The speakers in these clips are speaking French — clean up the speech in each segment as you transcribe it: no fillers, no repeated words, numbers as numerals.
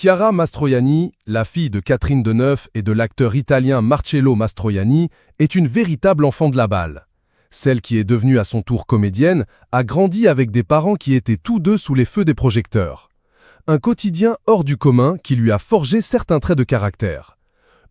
Chiara Mastroianni, la fille de Catherine Deneuve et de l'acteur italien Marcello Mastroianni, est une véritable enfant de la balle. Celle qui est devenue à son tour comédienne a grandi avec des parents qui étaient tous deux sous les feux des projecteurs. Un quotidien hors du commun qui lui a forgé certains traits de caractère.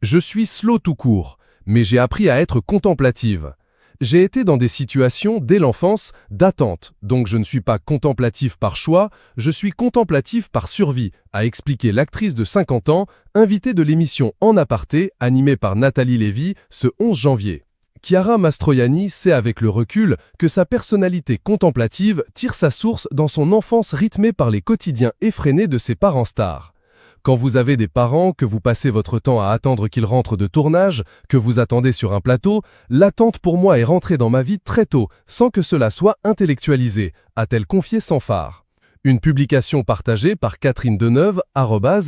Je suis slow tout court, mais j'ai appris à être contemplative. J'ai été dans des situations, dès l'enfance, d'attente, donc je ne suis pas contemplative par choix, je suis contemplative par survie, a expliqué l'actrice de 50 ans, invitée de l'émission En aparté, animée par Nathalie Lévy, ce 11 janvier. Chiara Mastroianni sait avec le recul que sa personnalité contemplative tire sa source dans son enfance rythmée par les quotidiens effrénés de ses parents stars. Quand vous avez des parents, que vous passez votre temps à attendre qu'ils rentrent de tournage, que vous attendez sur un plateau, l'attente pour moi est rentrée dans ma vie très tôt, sans que cela soit intellectualisé, a-t-elle confié sans phare. Une publication partagée par Catherine Deneuve,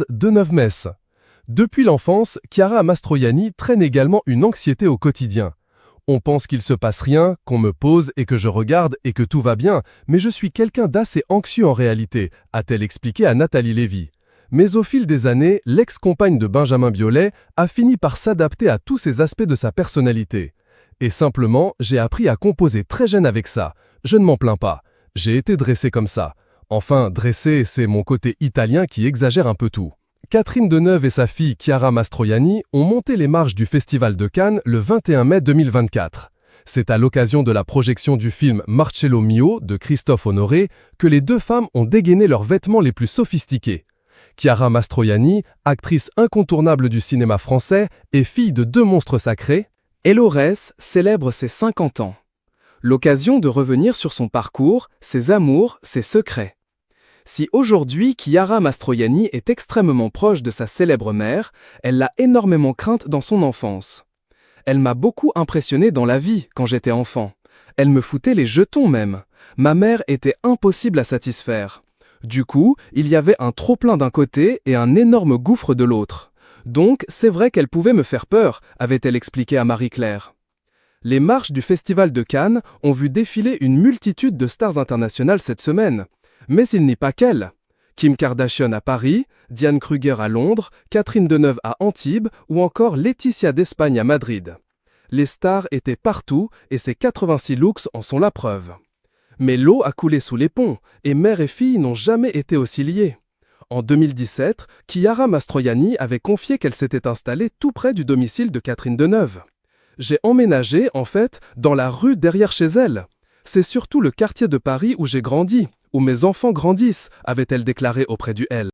@deneuvemetz. Depuis l'enfance, Chiara Mastroianni traîne également une anxiété au quotidien. On pense qu'il se passe rien, qu'on me pose et que je regarde et que tout va bien, mais je suis quelqu'un d'assez anxieux en réalité, a-t-elle expliqué à Nathalie Lévy. Mais au fil des années, l'ex-compagne de Benjamin Biolay a fini par s'adapter à tous ces aspects de sa personnalité. Et simplement, j'ai appris à composer très jeune avec ça. Je ne m'en plains pas. J'ai été dressé comme ça. Enfin, dressé, c'est mon côté italien qui exagère un peu tout. Catherine Deneuve et sa fille Chiara Mastroianni ont monté les marches du Festival de Cannes le 21 mai 2024. C'est à l'occasion de la projection du film Marcello Mio de Christophe Honoré que les deux femmes ont dégainé leurs vêtements les plus sophistiqués. Chiara Mastroianni, actrice incontournable du cinéma français et fille de deux monstres sacrés, Héloïse célèbre ses 50 ans. L'occasion de revenir sur son parcours, ses amours, ses secrets. Si aujourd'hui Chiara Mastroianni est extrêmement proche de sa célèbre mère, elle l'a énormément crainte dans son enfance. Elle m'a beaucoup impressionné dans la vie quand j'étais enfant. Elle me foutait les jetons même. Ma mère était impossible à satisfaire. Du coup, il y avait un trop-plein d'un côté et un énorme gouffre de l'autre. Donc, c'est vrai qu'elle pouvait me faire peur, avait-elle expliqué à Marie-Claire. Les marches du Festival de Cannes ont vu défiler une multitude de stars internationales cette semaine. Mais il n'y a pas qu'elle. Kim Kardashian à Paris, Diane Kruger à Londres, Catherine Deneuve à Antibes ou encore Laetitia d'Espagne à Madrid. Les stars étaient partout et ces 86 looks en sont la preuve. Mais l'eau a coulé sous les ponts et mère et fille n'ont jamais été aussi liées. En 2017, Chiara Mastroianni avait confié qu'elle s'était installée tout près du domicile de Catherine Deneuve. « J'ai emménagé, en fait, dans la rue derrière chez elle. C'est surtout le quartier de Paris où j'ai grandi, où mes enfants grandissent, avait-elle déclaré auprès du Elle.